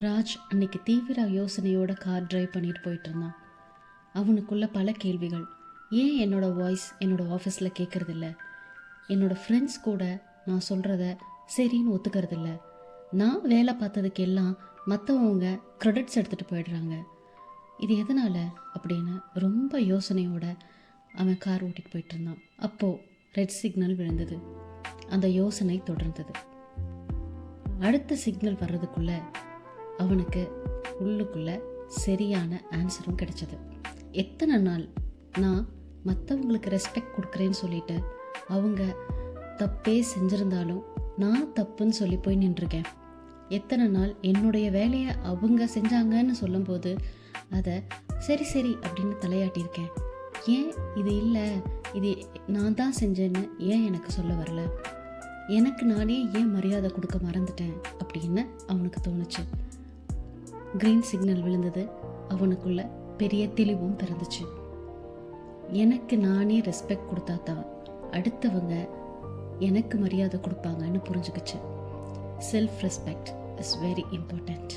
ராஜ் அன்னைக்கு தீவிர யோசனையோட car drive பண்ணிட்டு போயிட்டு இருந்தான். அவனுக்குள்ள பல கேள்விகள். ஏன் என்னோட வாய்ஸ் என்னோட ஆஃபீஸில் கேட்கறதில்ல? என்னோட ஃப்ரெண்ட்ஸ் கூட நான் சொல்கிறத சரின்னு ஒத்துக்கிறதில்ல. நான் வேலை பார்த்ததுக்கு எல்லாம் மற்றவங்க க்ரெடிட்ஸ் எடுத்துகிட்டு போயிடுறாங்க. இது எதனால் அப்படின்னு ரொம்ப யோசனையோட அவன் கார் ஓட்டிகிட்டு போயிட்டு இருந்தான். அப்போது ரெட் சிக்னல் விழுந்தது. அந்த யோசனை தொடர்ந்தது. அடுத்த சிக்னல் வர்றதுக்குள்ள அவனுக்கு உள்ளுக்குள்ள சரியான ஆன்சரும் கிடைச்சது. எத்தனை நாள் நான் மற்றவங்களுக்கு ரெஸ்பெக்ட் கொடுக்குறேன்னு சொல்லிட்டு அவங்க தப்பே செஞ்சுருந்தாலும் நான் தப்புன்னு சொல்லி போய் நின்றுருக்கேன். எத்தனை நாள் என்னுடைய வேலையை அவங்க செஞ்சாங்கன்னு சொல்லும்போது அதை சரி சரி அப்படின்னு தலையாட்டியிருக்கேன். ஏன் இது இல்லை, இது நான் தான் செஞ்சேன்னு ஏன் எனக்கு சொல்ல வரல? எனக்கு நானே ஏன் மரியாதை கொடுக்க மறந்துட்டேன் அப்படின்னு அவனுக்கு தோணுச்சு. கிரீன் சிக்னல் விழுந்தது. அவனுக்குள்ள பெரிய தெளிவும் பிறந்துச்சு. எனக்கு நானே ரெஸ்பெக்ட் கொடுத்தா தான் அடுத்தவங்க எனக்கு மரியாதை கொடுப்பாங்கன்னு புரிஞ்சுக்கிச்சு. Self respect is very important.